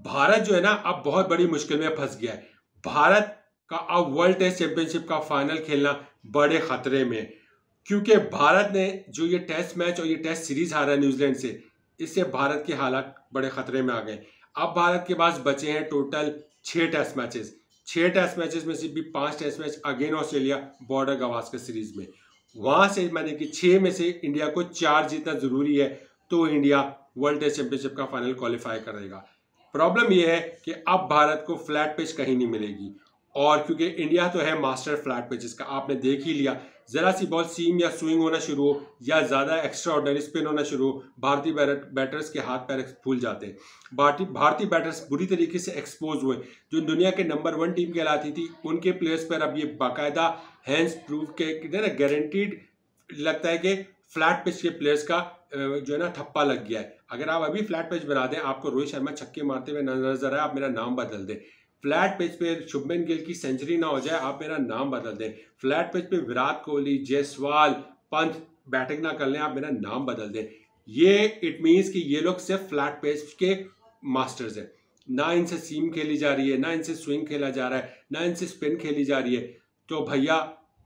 भारत जो है ना अब बहुत बड़ी मुश्किल में फंस गया है। भारत का अब वर्ल्ड टेस्ट चैंपियनशिप का फाइनल खेलना बड़े खतरे में है, क्योंकि भारत ने जो ये टेस्ट मैच और ये टेस्ट सीरीज हारा न्यूजीलैंड से, इससे भारत के हालात बड़े खतरे में आ गए। अब भारत के पास बचे हैं total 6 test matches. 6 test matches में से भी 5 test match again Australia Border Gavaskar series में। वहां से माने कि 6 में से इंडिया को 4 जीतना जरूरी है, तो इंडिया वर्ल्ड टेस्ट चैंपियनशिप का फाइनल क्वालिफाई करेगा। प्रॉब्लम यह है कि अब भारत को फ्लैट पिच कहीं नहीं मिलेगी, और क्योंकि इंडिया तो है मास्टर फ्लैट पिचेस का, आपने देख ही लिया, जरा सी बॉल सीम या स्विंग होना शुरू हो या ज्यादा एक्स्ट्रा ऑर्डिनरी स्पिन होना शुरू हो, भारतीय बैटर्स के हाथ पैर फूल जाते हैं। भारतीय बैटर्स बुरी तरीके से एक्सपोज हुए। जो दुनिया के नंबर 1 टीम कहलाती थी, उनके प्लेयर्स पर अब ये बाकायदा हैंड्स प्रूव के ना गारंटीड लगता है कि फ्लैट पिच के प्लेयर्स का जो है ना ठप्पा लग गया है। अगर आप अभी फ्लैट पिच बना दें, आपको रोहित शर्मा छक्के मारते हुए नजर आए, आप मेरा नाम बदल दें। फ्लैट पिच पे शुभमन गिल की सेंचुरी ना हो जाए, आप मेरा नाम बदल दें। फ्लैट पिच पे विराट कोहली, जायसवाल, पंत बैटिंग ना कर लें, आप मेरा नाम बदल दें। ये इट मीन्स कि ये लोग सिर्फ फ्लैट पिच के मास्टर्स हैं। ना इनसे सीम खेली जा रही है, ना इनसे स्विंग खेला जा रहा है, ना इनसे स्पिन खेली जा रही है। तो भैया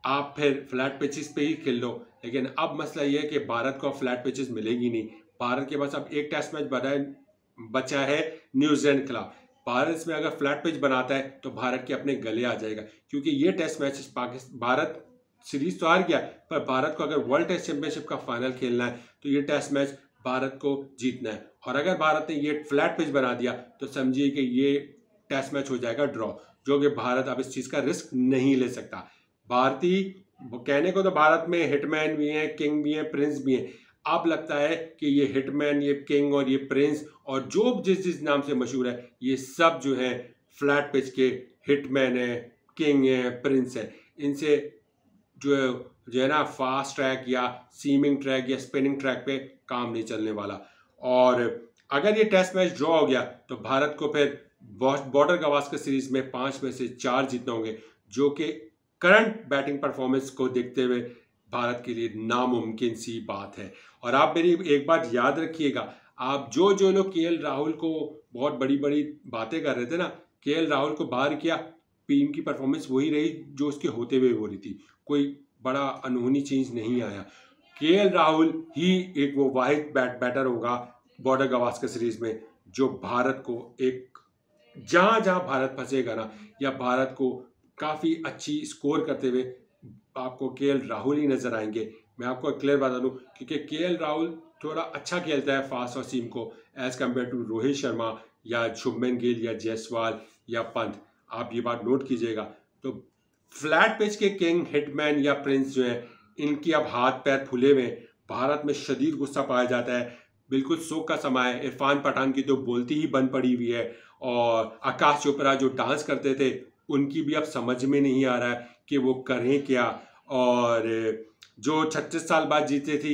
आप फिर फ्लैट पिचेस पे ही खेल लो। लेकिन अब मसला ये है कि भारत को फ्लैट पिचेस मिलेगी नहीं। भारत के पास अब एक टेस्ट मैच बचा है न्यूजीलैंड के खिलाफ। भारत इसमें अगर फ्लैट पिच बनाता है तो भारत के अपने गले आ जाएगा, क्योंकि ये टेस्ट मैच भारत सीरीज तो हार गया, पर भारत को अगर वर्ल्ड टेस्ट चैंपियनशिप का फाइनल खेलना है तो ये टेस्ट मैच भारत को जीतना है। और अगर भारत ने ये फ्लैट पिच बना दिया तो समझिए कि ये टेस्ट मैच हो जाएगा ड्रॉ, जो कि भारत अब इस चीज का रिस्क नहीं ले सकता। भारतीय कहने को तो भारत में हिटमैन भी हैं, किंग भी हैं, प्रिंस भी हैं। अब लगता है कि ये हिटमैन, ये किंग और ये प्रिंस और जो जिस नाम से मशहूर है, ये सब जो है फ्लैट पिच के हिटमैन है, किंग है, प्रिंस है। इनसे जो है ना फास्ट ट्रैक या सीमिंग ट्रैक या स्पिनिंग ट्रैक पे काम नहीं चलने वाला। और अगर ये टेस्ट मैच ड्रॉ हो गया तो भारत को फिर बॉर्डर गवास्कर सीरीज में 5 में से 4 जीतने होंगे, जो कि करंट बैटिंग परफॉर्मेंस को देखते हुए भारत के लिए नामुमकिन सी बात है। और आप मेरी एक बात याद रखिएगा, आप जो लोग केएल राहुल को बहुत बड़ी बड़ी बातें कर रहे थे ना, केएल राहुल को बाहर किया, टीम की परफॉर्मेंस वही रही जो उसके होते हुए हो रही थी। कोई बड़ा अनहोनी चीज नहीं आया। केएल राहुल ही एक वो वाहिद बैटर होगा बॉर्डर गवास्कर सीरीज में जो भारत को एक जहां जहां भारत फंसेगा ना, या भारत को काफी अच्छी स्कोर करते हुए आपको केएल राहुल ही नजर आएंगे। मैं आपको क्लियर बता दूं, क्योंकि केएल राहुल थोड़ा अच्छा खेलता है फास्ट और सीम को as compare to Rohit Sharma या शुभमन गिल या जायसवाल या पंत। आप ये बात नोट कीजिएगा। तो फ्लैट पिच के किंग, हिटमैन या प्रिंस जो है, इनकी अब हाथ पैर फूले हुए। भारत में शदीद गुस्सा पाया जाता है, बिल्कुल शोक का समय है। इरफान पठान की तो बोलती ही बंद पड़ी हुई है, और आकाश चोपड़ा जो डांस करते थे उनकी भी अब समझ में नहीं आ रहा है कि वो करें क्या। और जो 36 साल बाद जीते थी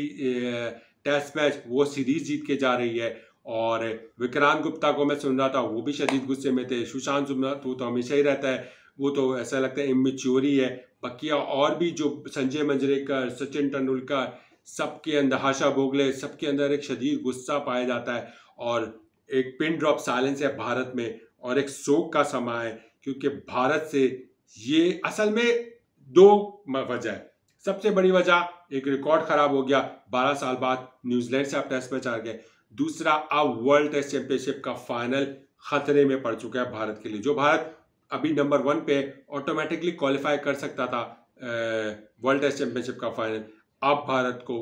टेस्ट मैच, वो सीरीज जीत के जा रही है। और विक्रांत गुप्ता को मैं सुन रहा था, वो भी शदीद गुस्से में थे। सुशांत सिंह तो हमेशा ही रहता है, वो तो ऐसा लगता है इमेच्योर ही है। बकिया और भी जो संजय मंजरेकर, सचिन तेंदुलकर, सबके अंदर आशा भोगले, सबके अंदर एक शदीद गुस्सा पाया जाता है। और एक पिन ड्रॉप साइलेंस है भारत में, और एक शोक का समय है, क्योंकि भारत से ये असल में 2 वजह है। सबसे बड़ी वजह, एक रिकॉर्ड खराब हो गया, 12 साल बाद न्यूजीलैंड से आप टेस्ट मैच हार गए। दूसरा, अब वर्ल्ड टेस्ट चैंपियनशिप का फाइनल खतरे में पड़ चुका है भारत के लिए। जो भारत अभी नंबर 1 पे ऑटोमेटिकली क्वालिफाई कर सकता था वर्ल्ड टेस्ट चैंपियनशिप का फाइनल, अब भारत को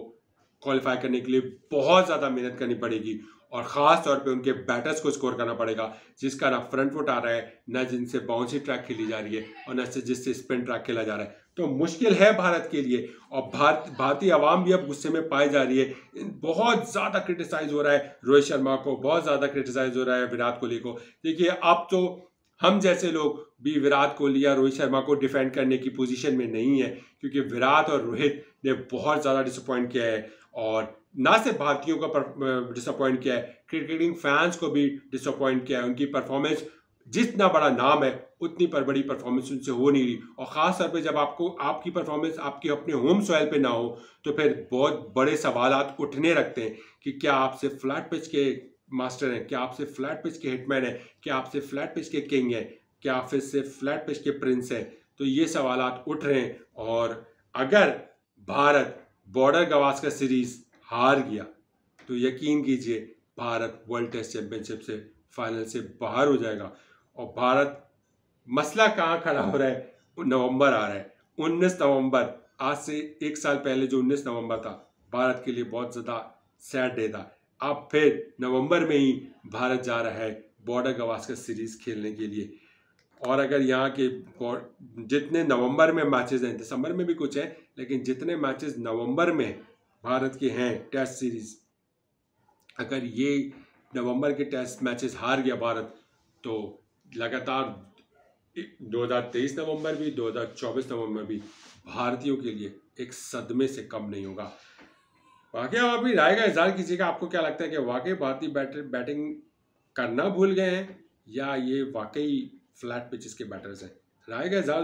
क्वालिफाई करने के लिए बहुत ज़्यादा मेहनत करनी पड़ेगी, और ख़ास तौर पे उनके बैटर्स को स्कोर करना पड़ेगा, जिसका ना फ्रंट फुट आ रहा है, ना जिनसे बाउंसी ट्रैक खेली जा रही है, और न जिससे स्पिन ट्रैक खेला जा रहा है। तो मुश्किल है भारत के लिए। और भारतीय आवाम भी अब गुस्से में पाई जा रही है। बहुत ज़्यादा क्रिटिसाइज हो रहा है रोहित शर्मा को, बहुत ज़्यादा क्रिटिसाइज हो रहा है विराट कोहली को। देखिए, अब तो हम जैसे लोग भी विराट कोहली या रोहित शर्मा को डिफेंड करने की पोजीशन में नहीं है, क्योंकि विराट और रोहित ने बहुत ज़्यादा डिसअपॉइंट किया है, और ना सिर्फ भारतीयों को डिसअपॉइंट किया है, क्रिकेटिंग फैंस को भी डिसअपॉइंट किया है। उनकी परफॉर्मेंस, जितना बड़ा नाम है उतनी पर बड़ी परफॉर्मेंस उनसे हो नहीं रही। और ख़ास तौर पे जब आपकी परफॉर्मेंस आपके अपने होम सॉइल पे ना हो, तो फिर बहुत बड़े सवालात उठने रखते हैं कि क्या आप सिर्फ फ्लैट पिच के मास्टर हैं, क्या आप सिर्फ फ्लैट पिच के हिटमैन हैं, क्या आप सिर्फ फ्लैट पिच के किंग हैं, क्या आप फिर सिर्फ फ्लैट पिच के प्रिंस हैं? तो ये सवालात उठ रहे हैं। और अगर भारत बॉर्डर गवास्कर सीरीज हार गया तो यकीन कीजिए भारत वर्ल्ड टेस्ट चैंपियनशिप से फाइनल से बाहर हो जाएगा। और भारत मसला कहाँ खड़ा हो रहा है, नवंबर आ रहा है, 19 नवंबर, आज से 1 साल पहले जो 19 नवंबर था भारत के लिए बहुत ज़्यादा सैड डे था। अब फिर नवंबर में ही भारत जा रहा है बॉर्डर गवास्कर सीरीज खेलने के लिए। और अगर यहाँ के जितने नवंबर में मैचेस हैं, दिसंबर में भी कुछ है, लेकिन जितने मैचेस नवंबर में भारत के हैं टेस्ट सीरीज, अगर ये नवंबर के टेस्ट मैचेस हार गया भारत तो लगातार 2023 नवंबर भी 2024 नवंबर भी भारतीयों के लिए एक सदमे से कम नहीं होगा। वाकई आप अपनी राय का इजहार कीजिएगा, आपको क्या लगता है कि वाकई भारतीय बैटिंग करना भूल गए हैं या ये वाकई फ्लैट पिचेस के बैटर्स हैं? राय का इजहार